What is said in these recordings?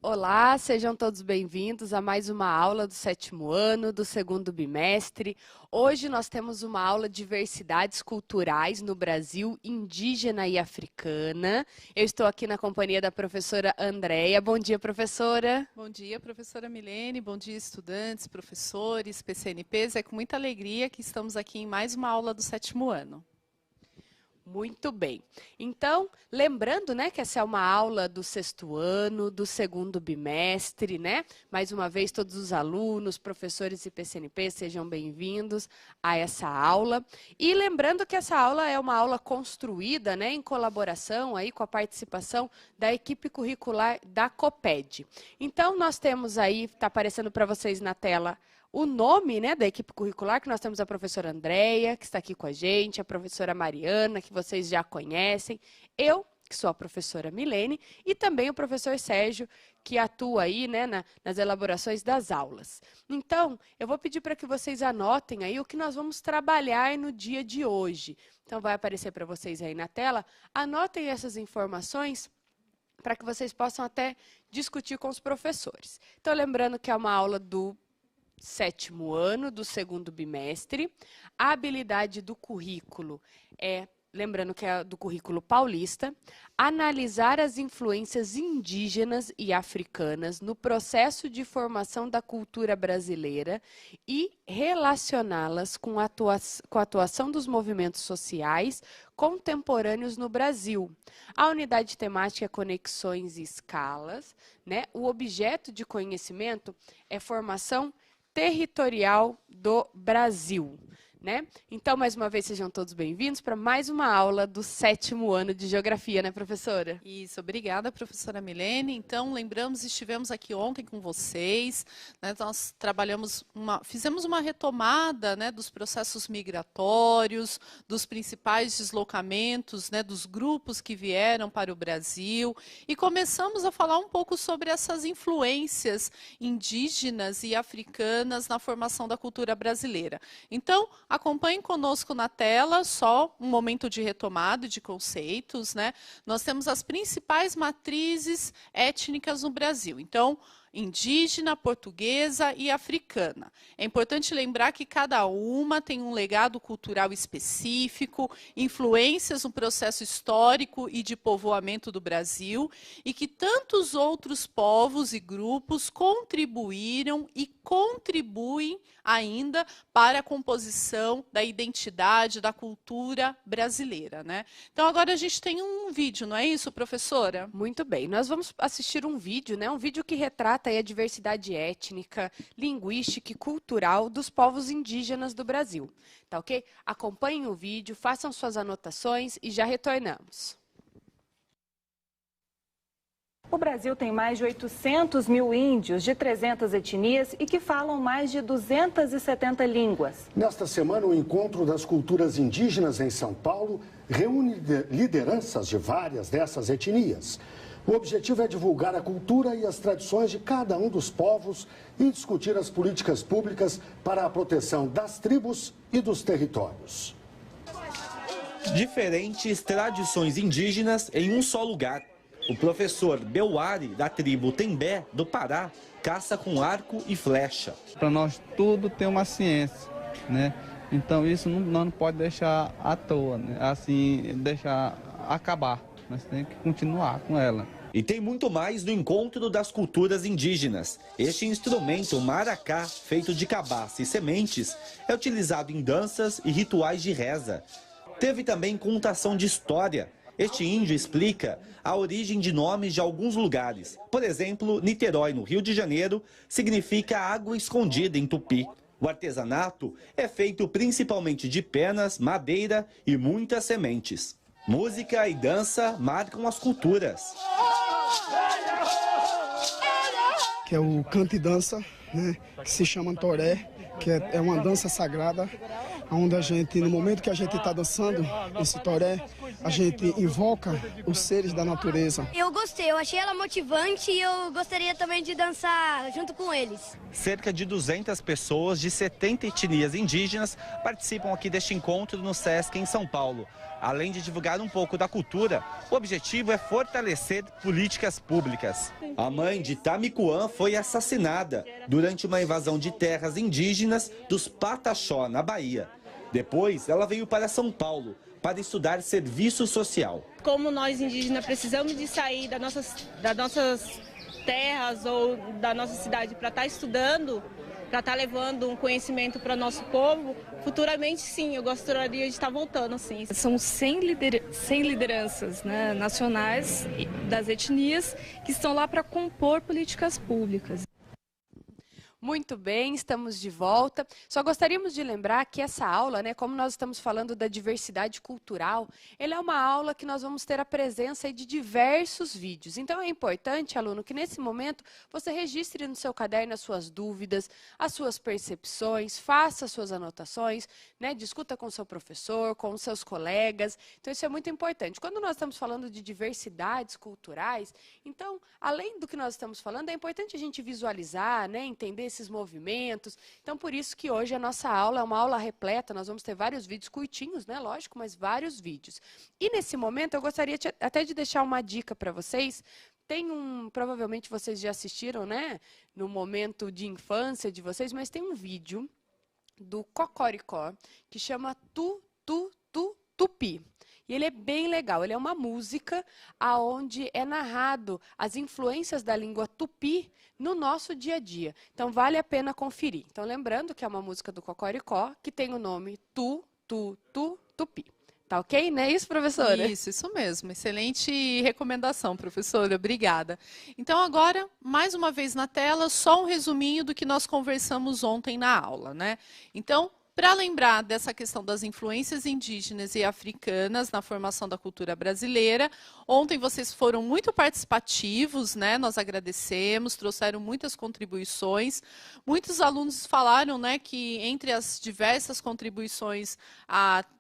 Olá, sejam todos bem-vindos a mais uma aula do 7º ano, do 2º bimestre. Hoje nós temos uma aula de diversidades culturais no Brasil, indígena e africana. Eu estou aqui na companhia da professora Andréia. Bom dia, professora. Bom dia, professora Milene. Bom dia, estudantes, professores, PCNPs. É com muita alegria que estamos aqui em mais uma aula do 7º ano. Muito bem. Então, lembrando, né, que essa é uma aula do 6º ano, do 2º bimestre, né? Mais uma vez, todos os alunos, professores e PCNP, sejam bem-vindos a essa aula. E lembrando que essa aula é uma aula construída, né, em colaboração aí com a participação da equipe curricular da COPED. Então, nós temos aí, está aparecendo para vocês na tela, o nome, né, da equipe curricular, que nós temos a professora Andréia, que está aqui com a gente, a professora Mariana, que vocês já conhecem, eu, que sou a professora Milene, e também o professor Sérgio, que atua aí, né, nas elaborações das aulas. Então, eu vou pedir para que vocês anotem aí o que nós vamos trabalhar no dia de hoje. Então, vai aparecer para vocês aí na tela. Anotem essas informações para que vocês possam até discutir com os professores. Então, lembrando que é uma aula do 7º ano, do 2º bimestre. A habilidade do currículo é, lembrando que é do currículo paulista, analisar as influências indígenas e africanas no processo de formação da cultura brasileira e relacioná-las com a atuação dos movimentos sociais contemporâneos no Brasil. A unidade temática é conexões e escalas, né? O objeto de conhecimento é formação territorial do Brasil, né? Então, mais uma vez, sejam todos bem-vindos para mais uma aula do 7º ano de Geografia, né, professora? Isso, obrigada, professora Milene. Então, lembramos, estivemos aqui ontem com vocês, né, nós fizemos uma retomada, né, dos processos migratórios, dos principais deslocamentos, né, dos grupos que vieram para o Brasil, e começamos a falar um pouco sobre essas influências indígenas e africanas na formação da cultura brasileira. Então, acompanhem conosco na tela, só um momento de retomada de conceitos, né? Nós temos as principais matrizes étnicas no Brasil. Então, indígena, portuguesa e africana. É importante lembrar que cada uma tem um legado cultural específico, influências no processo histórico e de povoamento do Brasil, e que tantos outros povos e grupos contribuíram e contribuem ainda para a composição da identidade, da cultura brasileira, né? Então, agora a gente tem um vídeo, não é isso, professora? Muito bem, nós vamos assistir um vídeo, né? Um vídeo que retrata aí a diversidade étnica, linguística e cultural dos povos indígenas do Brasil, tá ok? Acompanhem o vídeo, façam suas anotações e já retornamos. O Brasil tem mais de 800 mil índios de 300 etnias e que falam mais de 270 línguas. Nesta semana, o Encontro das Culturas Indígenas em São Paulo reúne lideranças de várias dessas etnias. O objetivo é divulgar a cultura e as tradições de cada um dos povos e discutir as políticas públicas para a proteção das tribos e dos territórios. Diferentes tradições indígenas em um só lugar. O professor Beuari, da tribo Tembé, do Pará, caça com arco e flecha. Para nós tudo tem uma ciência, né? Então isso não pode deixar à toa, né? Assim, deixar acabar. Nós temos que continuar com ela. E tem muito mais no Encontro das Culturas Indígenas. Este instrumento, o maracá, feito de cabaça e sementes, é utilizado em danças e rituais de reza. Teve também contação de história. Este índio explica a origem de nomes de alguns lugares. Por exemplo, Niterói, no Rio de Janeiro, significa água escondida em tupi. O artesanato é feito principalmente de penas, madeira e muitas sementes. Música e dança marcam as culturas. Que é o canto e dança, né, que se chama toré, que é uma dança sagrada, onde a gente, no momento que a gente está dançando esse toré, a gente invoca os seres da natureza. Eu gostei, eu achei ela motivante e eu gostaria também de dançar junto com eles. Cerca de 200 pessoas de 70 etnias indígenas participam aqui deste encontro no Sesc em São Paulo. Além de divulgar um pouco da cultura, o objetivo é fortalecer políticas públicas. A mãe de Tamicuã foi assassinada durante uma invasão de terras indígenas dos Pataxó, na Bahia. Depois, ela veio para São Paulo para estudar serviço social. Como nós indígenas precisamos de sair das nossas terras ou da nossa cidade para estar estudando, para estar levando um conhecimento para o nosso povo, futuramente sim, eu gostaria de estar voltando, sim. São 100 lideranças, né, nacionais das etnias que estão lá para compor políticas públicas. Muito bem, estamos de volta. Só gostaríamos de lembrar que essa aula, né, como nós estamos falando da diversidade cultural, ela é uma aula que nós vamos ter a presença aí de diversos vídeos. Então é importante, aluno, que nesse momento você registre no seu caderno as suas dúvidas, as suas percepções, faça as suas anotações, né, discuta com o seu professor, com os seus colegas. Então isso é muito importante. Quando nós estamos falando de diversidades culturais, então, além do que nós estamos falando, é importante a gente visualizar, né, entender esses movimentos. Então, por isso que hoje a nossa aula é uma aula repleta, nós vamos ter vários vídeos curtinhos, né, lógico, mas vários vídeos. E nesse momento eu gostaria até de deixar uma dica para vocês. Tem provavelmente vocês já assistiram, né, no momento de infância de vocês, mas tem um vídeo do Cocoricó que chama Tupi. E ele é bem legal, ele é uma música onde é narrado as influências da língua tupi no nosso dia a dia. Então, vale a pena conferir. Então, lembrando que é uma música do Cocoricó, que tem o nome Tupi. Tá ok? Não é isso, professora? Isso mesmo. Excelente recomendação, professora. Obrigada. Então, agora, mais uma vez na tela, só um resuminho do que nós conversamos ontem na aula, né? Então, para lembrar dessa questão das influências indígenas e africanas na formação da cultura brasileira, ontem vocês foram muito participativos, né? Nós agradecemos, trouxeram muitas contribuições. Muitos alunos falaram, né, que entre as diversas contribuições,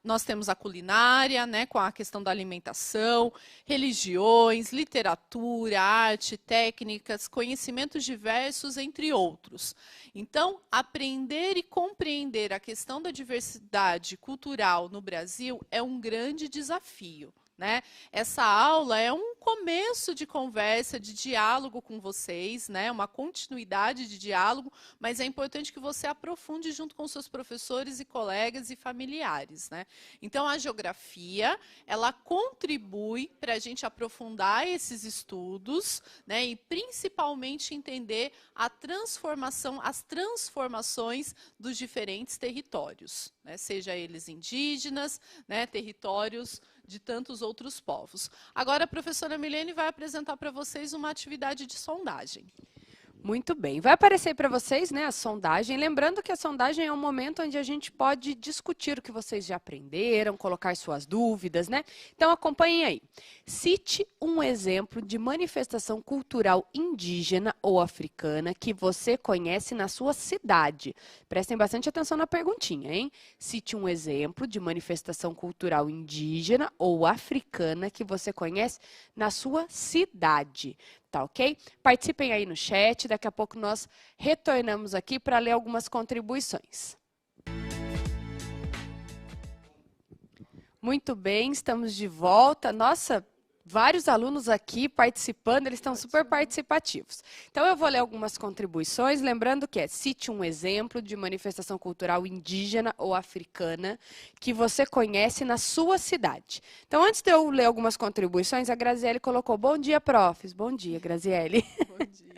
nós temos a culinária, né, com a questão da alimentação, religiões, literatura, arte, técnicas, conhecimentos diversos, entre outros. Então, aprender e compreender a questão da diversidade cultural no Brasil é um grande desafio, né? Essa aula é um começo de conversa, de diálogo com vocês, né? Uma continuidade de diálogo, mas é importante que você aprofunde junto com seus professores e colegas e familiares, né? Então, a geografia, ela contribui para a gente aprofundar esses estudos, né? E principalmente entender as transformações dos diferentes territórios, né? Seja eles indígenas, né? Territórios de tantos outros povos. Agora, a professora Milene vai apresentar para vocês uma atividade de sondagem. Muito bem. Vai aparecer para vocês, né, a sondagem. Lembrando que a sondagem é um momento onde a gente pode discutir o que vocês já aprenderam, colocar suas dúvidas, né? Então, acompanhem aí. Cite um exemplo de manifestação cultural indígena ou africana que você conhece na sua cidade. Prestem bastante atenção na perguntinha, hein? Cite um exemplo de manifestação cultural indígena ou africana que você conhece na sua cidade. Tá, ok? Participem aí no chat, daqui a pouco nós retornamos aqui para ler algumas contribuições. Muito bem, estamos de volta. Nossa, vários alunos aqui participando, eles estão super participativos. Então, eu vou ler algumas contribuições, lembrando que cite um exemplo de manifestação cultural indígena ou africana que você conhece na sua cidade. Então, antes de eu ler algumas contribuições, a Graziele colocou, bom dia, profs. Bom dia, Graziele. Bom dia.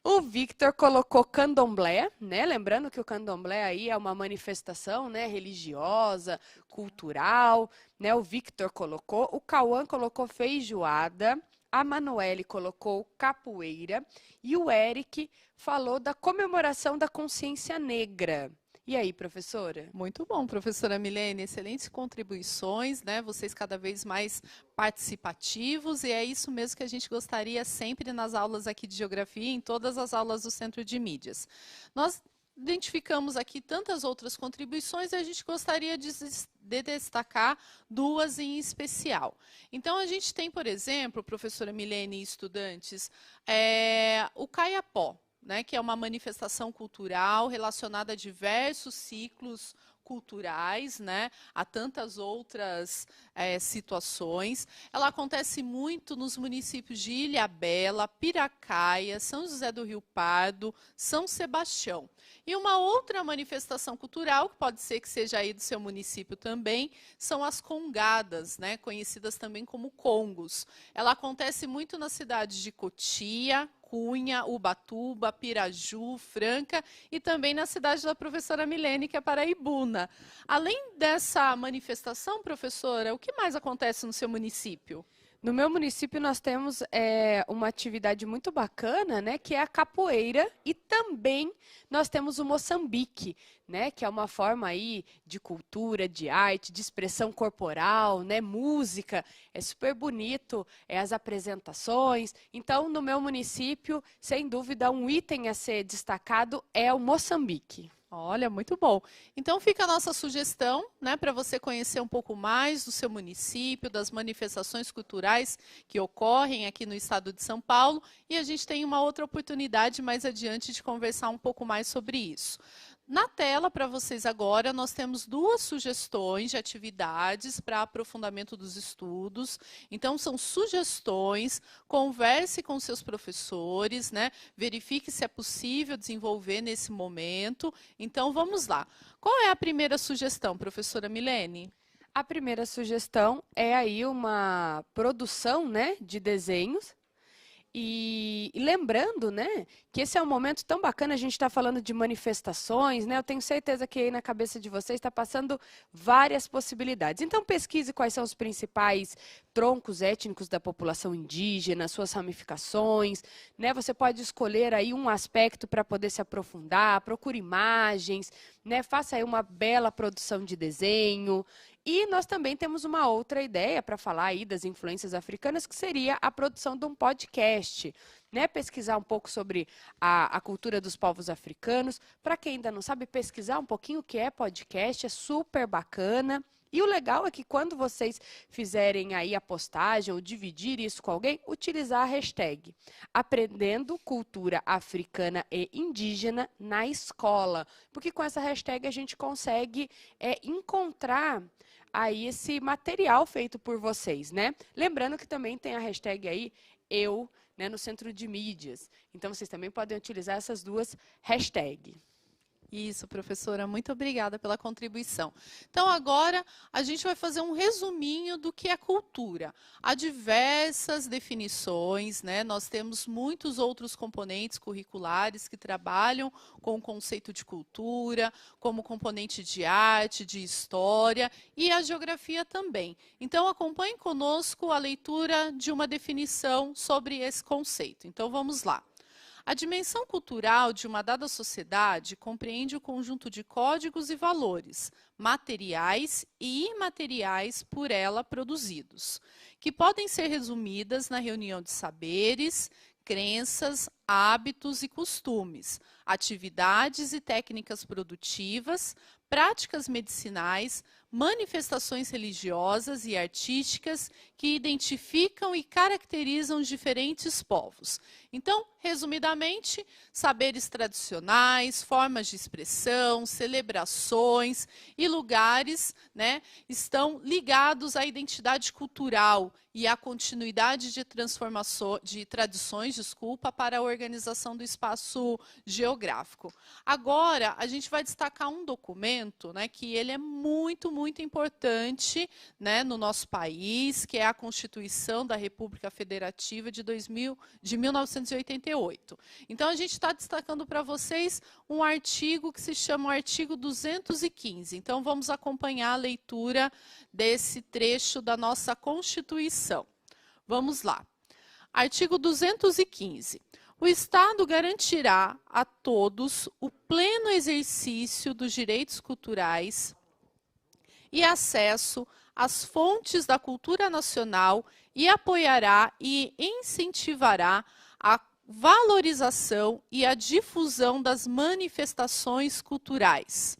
O Victor colocou candomblé, né? Lembrando que o candomblé aí é uma manifestação, né, religiosa, cultural, né? O Victor colocou, o Cauã colocou feijoada, a Manuele colocou capoeira e o Eric falou da comemoração da consciência negra. E aí, professora? Muito bom, professora Milene, excelentes contribuições, né? Vocês cada vez mais participativos, e é isso mesmo que a gente gostaria sempre nas aulas aqui de geografia, em todas as aulas do Centro de Mídias. Nós identificamos aqui tantas outras contribuições e a gente gostaria de destacar duas em especial. Então, a gente tem, por exemplo, professora Milene e estudantes, o Caiapó, né, que é uma manifestação cultural relacionada a diversos ciclos culturais, né, a tantas outras situações. Ela acontece muito nos municípios de Ilhabela, Piracaia, São José do Rio Pardo, São Sebastião. E uma outra manifestação cultural, que pode ser que seja aí do seu município também, são as congadas, né, conhecidas também como congos. Ela acontece muito nas cidades de Cotia, Cunha, Ubatuba, Piraju, Franca e também na cidade da professora Milene, que é Paraibuna. Além dessa manifestação, professora, o que mais acontece no seu município? No meu município nós temos uma atividade muito bacana, né, que é a capoeira, e também nós temos o Moçambique, né, que é uma forma aí de cultura, de arte, de expressão corporal, né, música, é super bonito, as apresentações. Então, no meu município, sem dúvida, um item a ser destacado é o Moçambique. Olha, muito bom. Então fica a nossa sugestão, né, para você conhecer um pouco mais do seu município, das manifestações culturais que ocorrem aqui no estado de São Paulo, e a gente tem uma outra oportunidade mais adiante de conversar um pouco mais sobre isso. Na tela, para vocês agora, nós temos duas sugestões de atividades para aprofundamento dos estudos. Então, são sugestões, converse com seus professores, né? Verifique se é possível desenvolver nesse momento. Então, vamos lá. Qual é a primeira sugestão, professora Milene? A primeira sugestão é aí uma produção, né, de desenhos. E lembrando, né, que esse é um momento tão bacana, a gente está falando de manifestações, né? Eu tenho certeza que aí na cabeça de vocês está passando várias possibilidades. Então, pesquise quais são os principais troncos étnicos da população indígena, suas ramificações, né? Você pode escolher aí um aspecto para poder se aprofundar, procure imagens, né? Faça aí uma bela produção de desenho. E nós também temos uma outra ideia para falar aí das influências africanas, que seria a produção de um podcast, né? Pesquisar um pouco sobre a cultura dos povos africanos. Para quem ainda não sabe, pesquisar um pouquinho o que é podcast, é super bacana. E o legal é que quando vocês fizerem aí a postagem ou dividir isso com alguém, utilizar a hashtag Aprendendo Cultura Africana e Indígena na Escola. Porque com essa hashtag a gente consegue encontrar aí esse material feito por vocês, né? Lembrando que também tem a hashtag aí eu, né, no Centro de Mídias. Então vocês também podem utilizar essas duas hashtags. Isso, professora, muito obrigada pela contribuição. Então, agora, a gente vai fazer um resuminho do que é cultura. Há diversas definições, né? Nós temos muitos outros componentes curriculares que trabalham com o conceito de cultura, como componente de arte, de história e a geografia também. Então, acompanhe conosco a leitura de uma definição sobre esse conceito. Então, vamos lá. A dimensão cultural de uma dada sociedade compreende o conjunto de códigos e valores, materiais e imateriais por ela produzidos, que podem ser resumidas na reunião de saberes, crenças, hábitos e costumes, atividades e técnicas produtivas, práticas medicinais, manifestações religiosas e artísticas que identificam e caracterizam diferentes povos. Então, resumidamente, saberes tradicionais, formas de expressão, celebrações e lugares, né, estão ligados à identidade cultural e à continuidade de transformação, de tradições, para a organização do espaço geográfico. Agora, a gente vai destacar um documento, né, que ele é muito importante, né, no nosso país, que é a Constituição da República Federativa de 1988. Então, a gente está destacando para vocês um artigo que se chama o artigo 215. Então, vamos acompanhar a leitura desse trecho da nossa Constituição. Vamos lá. Artigo 215. O Estado garantirá a todos o pleno exercício dos direitos culturais e acesso às fontes da cultura nacional e apoiará e incentivará a valorização e a difusão das manifestações culturais.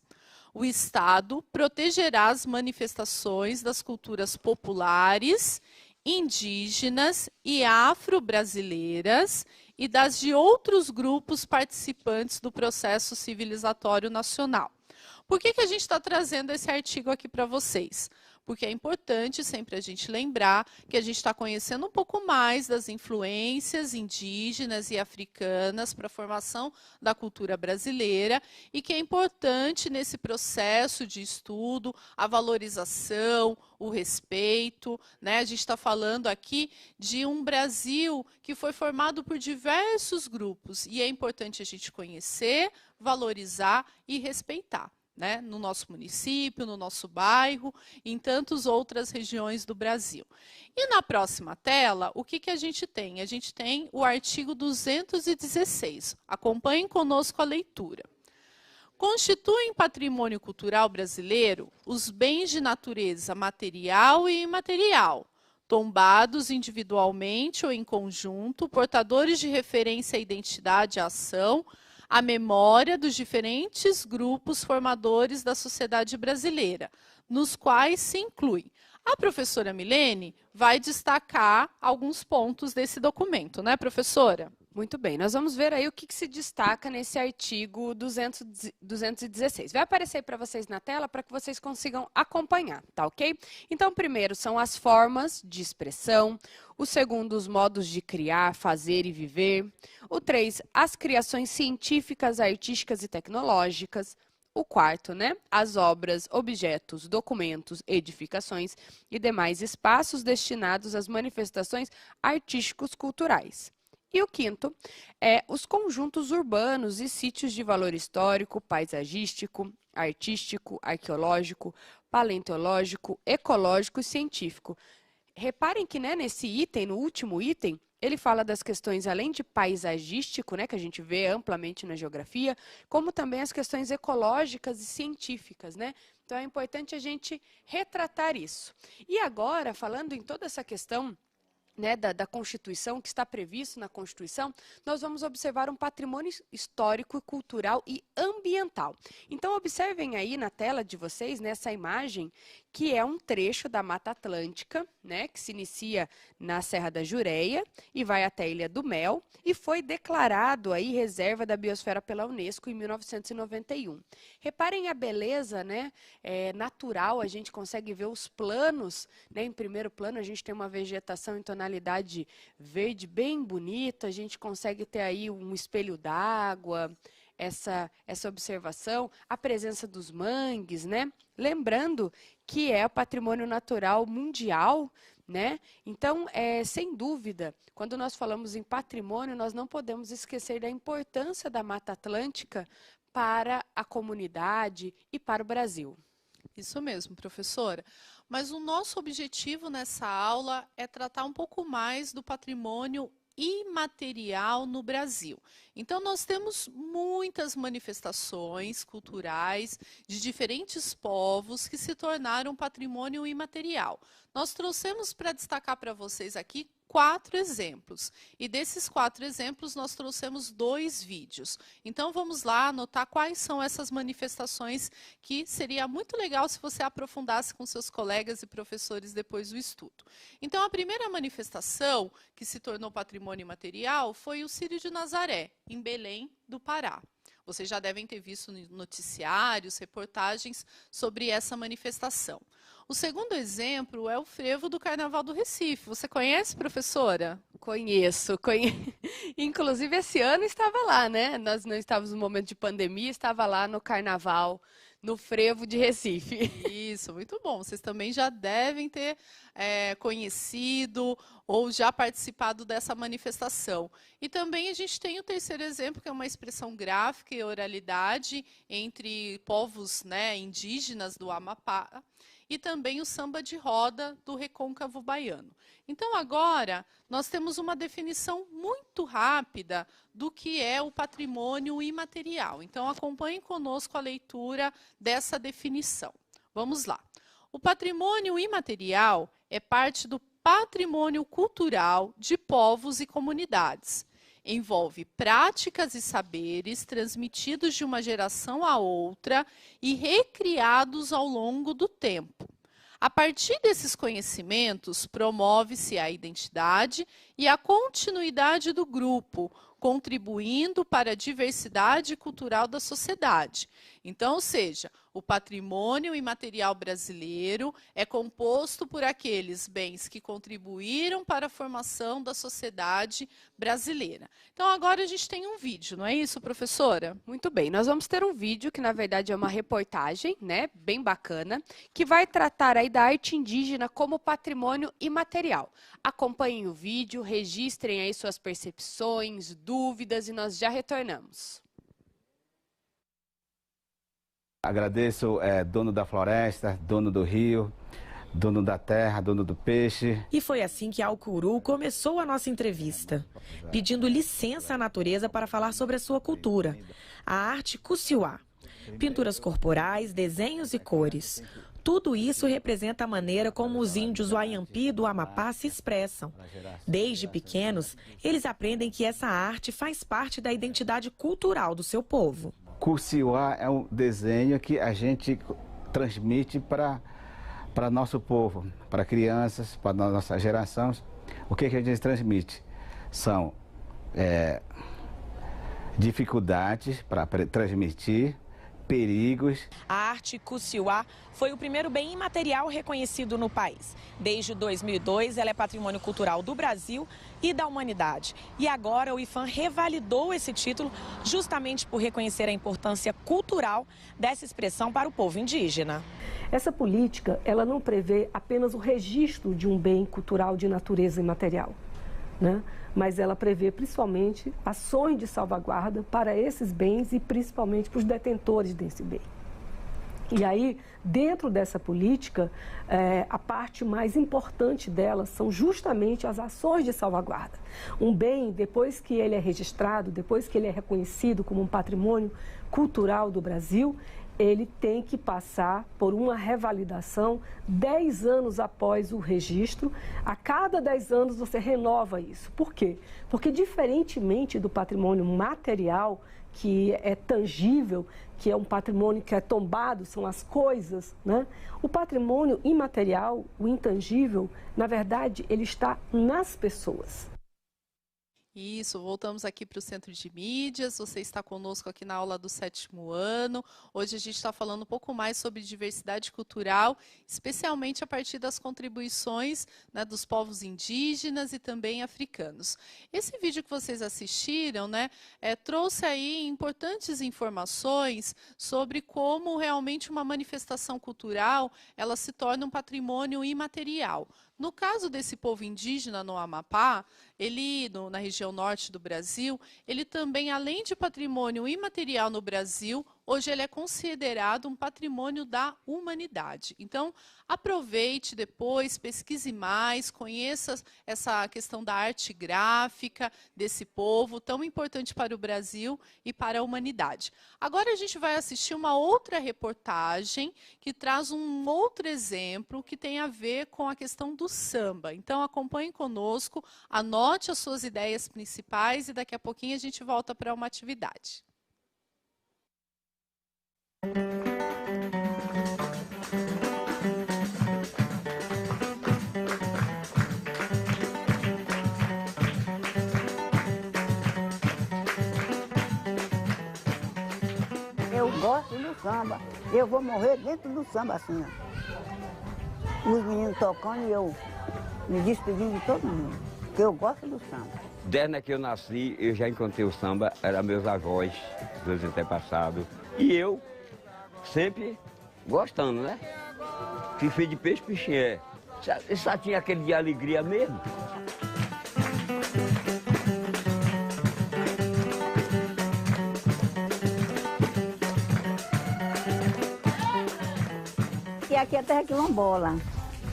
O Estado protegerá as manifestações das culturas populares, indígenas e afro-brasileiras e das de outros grupos participantes do processo civilizatório nacional. Por que a gente está trazendo esse artigo aqui para vocês? Porque é importante sempre a gente lembrar que a gente está conhecendo um pouco mais das influências indígenas e africanas para a formação da cultura brasileira e que é importante nesse processo de estudo a valorização, o respeito, né? A gente está falando aqui de um Brasil que foi formado por diversos grupos e é importante a gente conhecer, valorizar e respeitar. Né, no nosso município, no nosso bairro, em tantas outras regiões do Brasil. E na próxima tela, o que a gente tem? A gente tem o artigo 216. Acompanhem conosco a leitura. Constituem patrimônio cultural brasileiro os bens de natureza material e imaterial, tombados individualmente ou em conjunto, portadores de referência à identidade e à ação, a memória dos diferentes grupos formadores da sociedade brasileira, nos quais se inclui. A professora Milene vai destacar alguns pontos desse documento, né, professora? Muito bem, nós vamos ver aí o que se destaca nesse artigo 216. Vai aparecer para vocês na tela para que vocês consigam acompanhar, tá ok? Então, primeiro são as formas de expressão, o segundo, os modos de criar, fazer e viver, o 3, as criações científicas, artísticas e tecnológicas, o quarto, né, as obras, objetos, documentos, edificações e demais espaços destinados às manifestações artísticos culturais. E o quinto é os conjuntos urbanos e sítios de valor histórico, paisagístico, artístico, arqueológico, paleontológico, ecológico e científico. Reparem que, né, nesse item, no último item, ele fala das questões, além de paisagístico, né, que a gente vê amplamente na geografia, como também as questões ecológicas e científicas, né? Então é importante a gente retratar isso. E agora, falando em toda essa questão, né, da Constituição, que está previsto na Constituição, nós vamos observar um patrimônio histórico, cultural e ambiental. Então, observem aí na tela de vocês, nessa imagem, que é um trecho da Mata Atlântica, né, que se inicia na Serra da Jureia e vai até a Ilha do Mel, e foi declarado aí reserva da biosfera pela Unesco em 1991. Reparem a beleza, né, natural, a gente consegue ver os planos, né, em primeiro plano a gente tem uma vegetação em tonalidade verde bem bonita, a gente consegue ter aí um espelho d'água, essa observação, a presença dos mangues, né? Lembrando que é o patrimônio natural mundial, né? Então, sem dúvida, quando nós falamos em patrimônio, nós não podemos esquecer da importância da Mata Atlântica para a comunidade e para o Brasil. Isso mesmo, professora. Mas o nosso objetivo nessa aula é tratar um pouco mais do patrimônio imaterial no Brasil. Então, nós temos muitas manifestações culturais de diferentes povos que se tornaram patrimônio imaterial. Nós trouxemos para destacar para vocês aqui 4 exemplos. E desses 4 exemplos, nós trouxemos 2 vídeos. Então, vamos lá anotar quais são essas manifestações que seria muito legal se você aprofundasse com seus colegas e professores depois do estudo. Então, a primeira manifestação que se tornou patrimônio imaterial foi o Círio de Nazaré, em Belém do Pará. Vocês já devem ter visto noticiários, reportagens sobre essa manifestação. O segundo exemplo é o frevo do Carnaval do Recife. Você conhece, professora? Conheço. Inclusive, esse ano estava lá, né? Nós não estávamos no momento de pandemia, estava lá no Carnaval, no frevo de Recife. Isso, muito bom. Vocês também já devem ter conhecido ou já participado dessa manifestação. E também a gente tem o terceiro exemplo, que é uma expressão gráfica e oralidade entre povos, né, indígenas do Amapá, e também o samba de roda do recôncavo baiano. Então, agora, nós temos uma definição muito rápida do que é o patrimônio imaterial. Então, acompanhem conosco a leitura dessa definição. Vamos lá. O patrimônio imaterial é parte do patrimônio cultural de povos e comunidades. envolve práticas e saberes transmitidos de uma geração a outra e recriados ao longo do tempo. A partir desses conhecimentos, promove-se a identidade e a continuidade do grupo, contribuindo para a diversidade cultural da sociedade. Então, ou seja, o patrimônio imaterial brasileiro é composto por aqueles bens que contribuíram para a formação da sociedade brasileira. Então, agora a gente tem um vídeo, não é isso, professora? Muito bem, nós vamos ter um vídeo que, na verdade, é uma reportagem, né, bem bacana, que vai tratar aí da arte indígena como patrimônio imaterial. Acompanhem o vídeo, registrem aí suas percepções, dúvidas e nós já retornamos. Agradeço dono da floresta, dono do rio, dono da terra, dono do peixe. E foi assim que Alcuru começou a nossa entrevista, pedindo licença à natureza para falar sobre a sua cultura, a arte Cusiuá. Pinturas corporais, desenhos e cores. Tudo isso representa a maneira como os índios Wayampi do Amapá se expressam. Desde pequenos, eles aprendem que essa arte faz parte da identidade cultural do seu povo. Cusiuá é um desenho que a gente transmite para nosso povo, para crianças, para nossas gerações. O que a gente transmite? São dificuldades para transmitir, perigos. A arte Cusiuá foi o primeiro bem imaterial reconhecido no país. Desde 2002, ela é patrimônio cultural do Brasil e da humanidade. E agora o IPHAN revalidou esse título justamente por reconhecer a importância cultural dessa expressão para o povo indígena. Essa política, ela não prevê apenas o registro de um bem cultural de natureza imaterial, né? Mas ela prevê principalmente ações de salvaguarda para esses bens e principalmente para os detentores desse bem. E aí, dentro dessa política, a parte mais importante dela são justamente as ações de salvaguarda. Um bem, depois que ele é registrado, depois que ele é reconhecido como um patrimônio cultural do Brasil, ele tem que passar por uma revalidação 10 anos após o registro. A cada 10 anos você renova isso. Por quê? Porque diferentemente do patrimônio material, que é tangível, que é um patrimônio que é tombado, são as coisas, né? O patrimônio imaterial, o intangível, na verdade, ele está nas pessoas. Isso, voltamos aqui para o Centro de Mídias, você está conosco aqui na aula do 7º ano. Hoje a gente está falando um pouco mais sobre diversidade cultural, especialmente a partir das contribuições, né, dos povos indígenas e também africanos. Esse vídeo que vocês assistiram, né, trouxe aí importantes informações sobre como realmente uma manifestação cultural ela se torna um patrimônio imaterial. No caso desse povo indígena no Amapá, ele, na região norte do Brasil, ele também, além de patrimônio imaterial no Brasil, hoje ele é considerado um patrimônio da humanidade. Então, aproveite depois, pesquise mais, conheça essa questão da arte gráfica desse povo, tão importante para o Brasil e para a humanidade. Agora a gente vai assistir uma outra reportagem que traz um outro exemplo que tem a ver com a questão do samba. Então, acompanhe conosco, anote as suas ideias principais e daqui a pouquinho a gente volta para uma atividade. Eu gosto do samba. Eu vou morrer dentro do samba assim, ó. Os meninos tocando e eu me despedindo de todo mundo. Porque eu gosto do samba. Desde que eu nasci, eu já encontrei o samba, eram meus avós, meus antepassados. E eu sempre gostando, né? Fifi de peixe, peixinho só tinha aquele de alegria mesmo. E aqui é terra quilombola.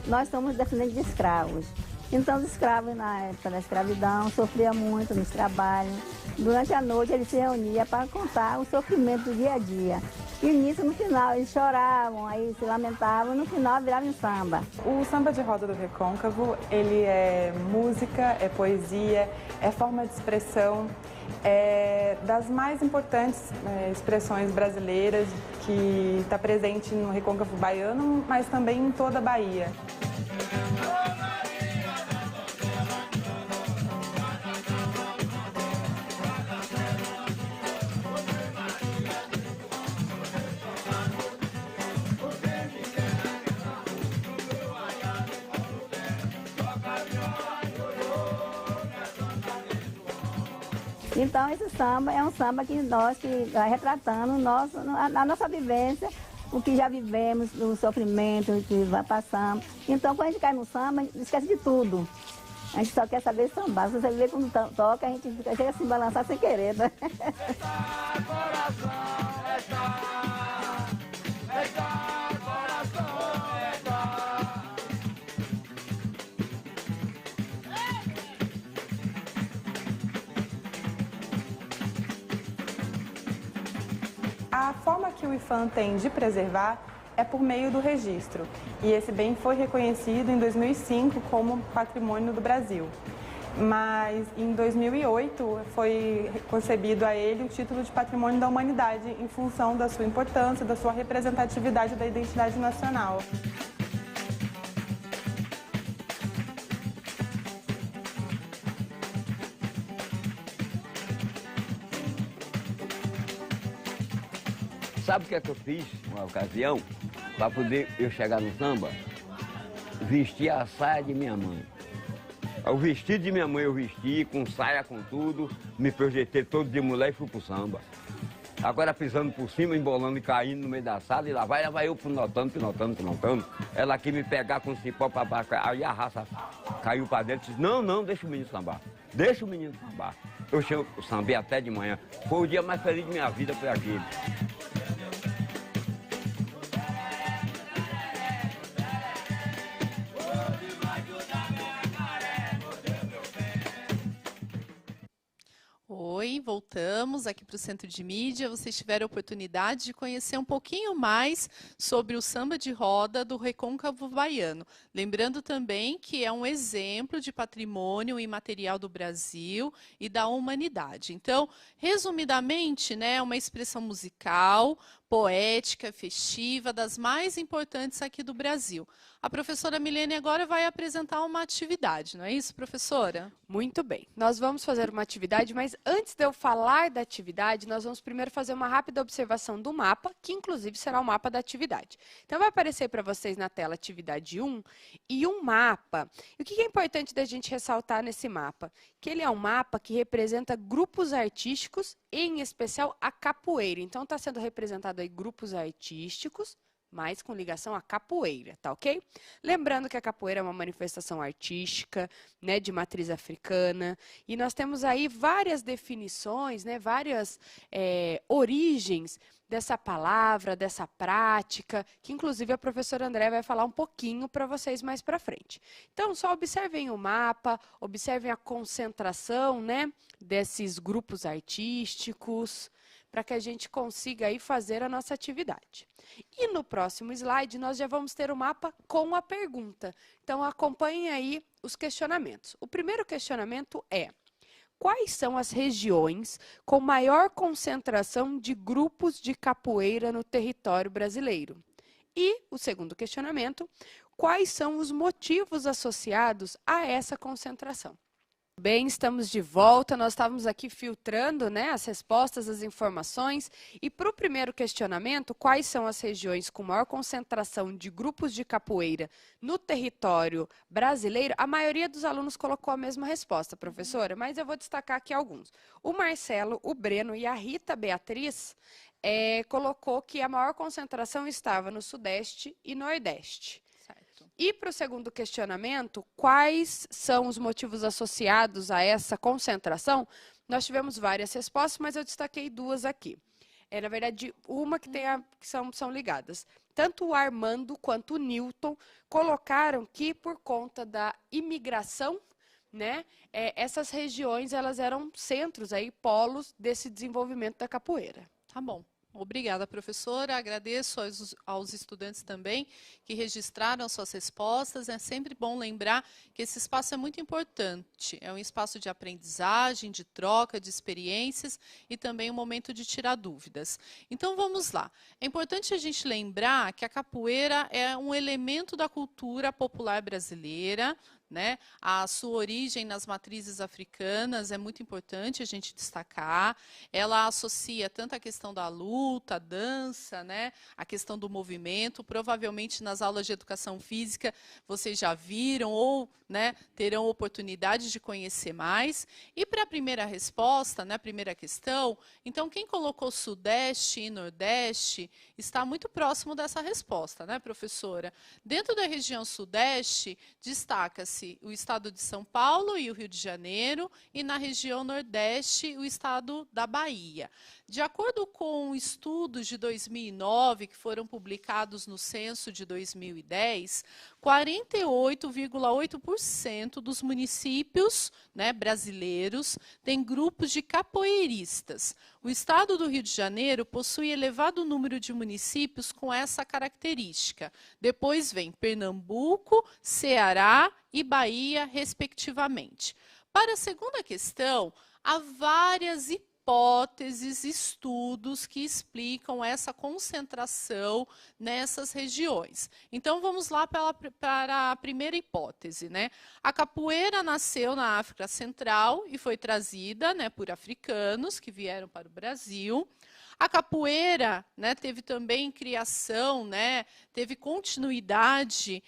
Nós somos descendentes de escravos. Então os escravos na época da escravidão sofriam muito nos trabalhos. Durante a noite eles se reuniam para contar o sofrimento do dia a dia. E nisso, no final, eles choravam, aí se lamentavam, e no final virava em samba. O samba de roda do Recôncavo, ele é música, é poesia, é forma de expressão, é das mais importantes expressões brasileiras que está presente no Recôncavo baiano, mas também em toda a Bahia. Então esse samba é um samba que nós que vai retratando a nossa vivência, o que já vivemos, o sofrimento que vai passando. Então quando a gente cai no samba, a gente esquece de tudo. A gente só quer saber sambar. Se você vê quando toca, a gente chega a se balançar sem querer, né? A forma que o IPHAN tem de preservar é por meio do registro. E esse bem foi reconhecido em 2005 como Patrimônio do Brasil. Mas em 2008 foi concebido a ele o título de Patrimônio da Humanidade em função da sua importância, da sua representatividade da identidade nacional. Sabe o que é que eu fiz, uma ocasião, para poder eu chegar no samba? Vestir a saia de minha mãe. O vestido de minha mãe eu vesti, com saia, com tudo, me projetei todo de mulher e fui pro samba. Agora pisando por cima, embolando e caindo no meio da sala, e lá vai eu pinotando. Ela quis me pegar com cipó para baixo, aí a raça caiu para dentro e disse, não, deixa o menino sambar. Deixa o menino sambar. Eu sambei até de manhã. Foi o dia mais feliz de minha vida, foi aquele. Oi, voltamos aqui para o Centro de Mídia. Vocês tiveram a oportunidade de conhecer um pouquinho mais sobre o samba de roda do Recôncavo Baiano. Lembrando também que é um exemplo de patrimônio imaterial do Brasil e da humanidade. Então, resumidamente, né, é uma expressão musical, poética, festiva, das mais importantes aqui do Brasil. A professora Milene agora vai apresentar uma atividade, não é isso, professora? Muito bem. Nós vamos fazer uma atividade, mas antes de eu falar da atividade, nós vamos primeiro fazer uma rápida observação do mapa, que inclusive será o mapa da atividade. Então vai aparecer para vocês na tela atividade 1 e um mapa. E o que é importante da gente ressaltar nesse mapa? Que ele é um mapa que representa grupos artísticos, em especial a capoeira. Então está sendo representado aí grupos artísticos, mas com ligação à capoeira, tá ok? Lembrando que a capoeira é uma manifestação artística, né, de matriz africana, e nós temos aí várias definições, né, várias origens dessa palavra, dessa prática, que inclusive a professora André vai falar um pouquinho para vocês mais para frente. Então, só observem o mapa, observem a concentração, né, desses grupos artísticos, para que a gente consiga aí fazer a nossa atividade. E no próximo slide, nós já vamos ter o mapa com a pergunta. Então, acompanhem aí os questionamentos. O primeiro questionamento é: quais são as regiões com maior concentração de grupos de capoeira no território brasileiro? E o segundo questionamento: quais são os motivos associados a essa concentração? Bem, estamos de volta, nós estávamos aqui filtrando, né, as respostas, as informações, e para o primeiro questionamento, quais são as regiões com maior concentração de grupos de capoeira no território brasileiro, a maioria dos alunos colocou a mesma resposta, professora, mas eu vou destacar aqui alguns. O Marcelo, o Breno e a Rita Beatriz colocou que a maior concentração estava no Sudeste e Nordeste. E para o segundo questionamento, quais são os motivos associados a essa concentração? Nós tivemos várias respostas, mas eu destaquei duas aqui. Na verdade, uma que são ligadas. tanto o Armando quanto o Newton colocaram que, por conta da imigração, né, essas regiões elas eram centros, aí, polos desse desenvolvimento da capoeira. Tá bom. Obrigada, professora. Agradeço aos estudantes também que registraram suas respostas. É sempre bom lembrar que esse espaço é muito importante. É um espaço de aprendizagem, de troca de experiências e também um momento de tirar dúvidas. Então, vamos lá. É importante a gente lembrar que a capoeira é um elemento da cultura popular brasileira, né? A sua origem nas matrizes africanas é muito importante a gente destacar. Ela associa tanto a questão da luta, a dança, né? A questão do movimento. Provavelmente nas aulas de educação física vocês já viram ou, né, terão oportunidade de conhecer mais. E para a primeira resposta, né, a primeira questão, então quem colocou Sudeste e Nordeste está muito próximo dessa resposta, né, professora? Dentro da região Sudeste, destaca-se o estado de São Paulo e o Rio de Janeiro, e na região Nordeste, o estado da Bahia. De acordo com estudos de 2009, que foram publicados no censo de 2010, 48,8% dos municípios, né, brasileiros têm grupos de capoeiristas. O estado do Rio de Janeiro possui elevado número de municípios com essa característica. Depois vem Pernambuco, Ceará e Bahia, respectivamente. Para a segunda questão, há várias hipóteses, estudos que explicam essa concentração nessas regiões. Então, vamos lá para a primeira hipótese, né? A capoeira nasceu na África Central e foi trazida, né, por africanos que vieram para o Brasil. A capoeira, né, teve também criação, né, teve continuidade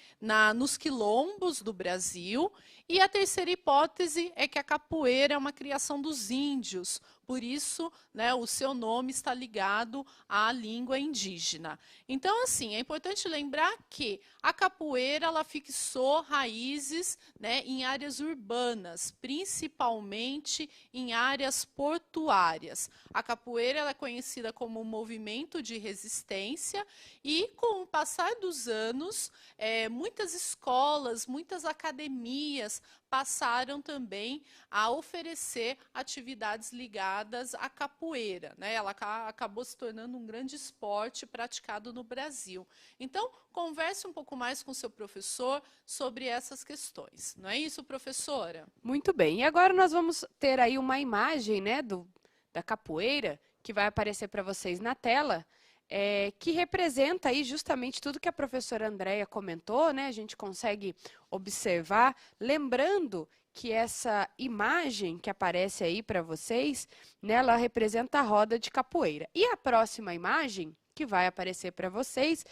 nos quilombos do Brasil. E a terceira hipótese é que a capoeira é uma criação dos índios, por isso, né, o seu nome está ligado à língua indígena. Então, assim, é importante lembrar que a capoeira ela fixou raízes, né, em áreas urbanas, principalmente em áreas portuárias. A capoeira ela é conhecida como um movimento de resistência e, com o passar dos anos, muitas escolas, muitas academias passaram também a oferecer atividades ligadas à capoeira, né? Ela acabou se tornando um grande esporte praticado no Brasil. Então, converse um pouco mais com seu professor sobre essas questões. Não é isso, professora? Muito bem. E agora nós vamos ter aí uma imagem, né, da capoeira, que vai aparecer para vocês na tela, que representa aí justamente tudo que a professora Andréia comentou, né? A gente consegue observar, lembrando que essa imagem que aparece aí para vocês, né, ela representa a roda de capoeira. E a próxima imagem que vai aparecer para vocês,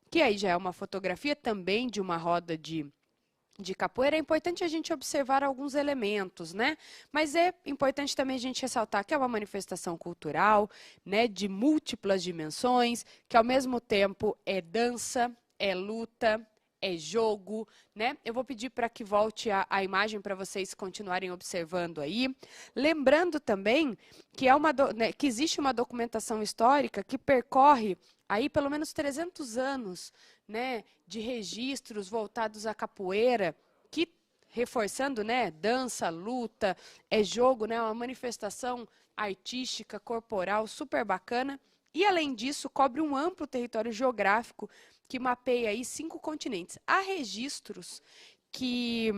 que aí já é uma fotografia também de uma roda de capoeira, é importante a gente observar alguns elementos, né? Mas é importante também a gente ressaltar que é uma manifestação cultural, né, de múltiplas dimensões, que ao mesmo tempo é dança, é luta, é jogo, né? Eu vou pedir para que volte a imagem para vocês continuarem observando aí. Lembrando também que, que existe uma documentação histórica que percorre aí pelo menos 300 anos, né, de registros voltados à capoeira, que, reforçando, né, dança, luta, é jogo, né, uma manifestação artística, corporal, super bacana. E, além disso, cobre um amplo território geográfico que mapeia aí 5 continentes. Há registros que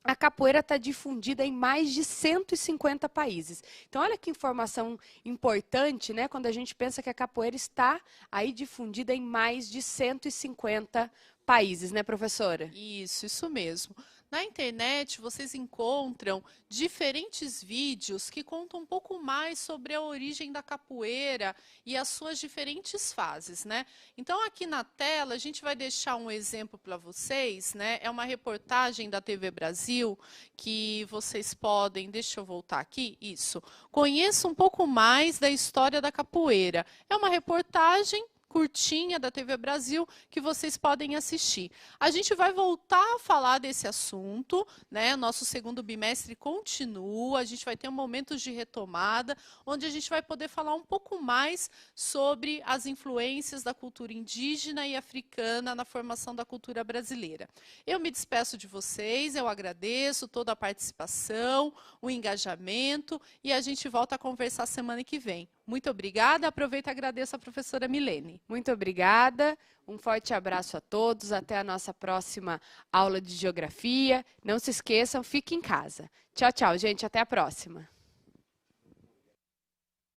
a capoeira está difundida em mais de 150 países. Então, olha que informação importante, né? Quando a gente pensa que a capoeira está aí difundida em mais de 150 países, né, professora? Isso mesmo. Na internet, vocês encontram diferentes vídeos que contam um pouco mais sobre a origem da capoeira e as suas diferentes fases, né? Então, aqui na tela, a gente vai deixar um exemplo para vocês, né? É uma reportagem da TV Brasil que vocês podem... Deixa eu voltar aqui. Isso. Conheça um pouco mais da história da capoeira. É uma reportagem curtinha da TV Brasil que vocês podem assistir. A gente vai voltar a falar desse assunto, né? Nosso segundo bimestre continua, a gente vai ter momentos de retomada, onde a gente vai poder falar um pouco mais sobre as influências da cultura indígena e africana na formação da cultura brasileira. Eu me despeço de vocês, eu agradeço toda a participação, o engajamento, e a gente volta a conversar semana que vem. Muito obrigada, aproveito e agradeço a professora Milene. Muito obrigada, um forte abraço a todos, até a nossa próxima aula de geografia. Não se esqueçam, fique em casa. Tchau, tchau, gente, até a próxima.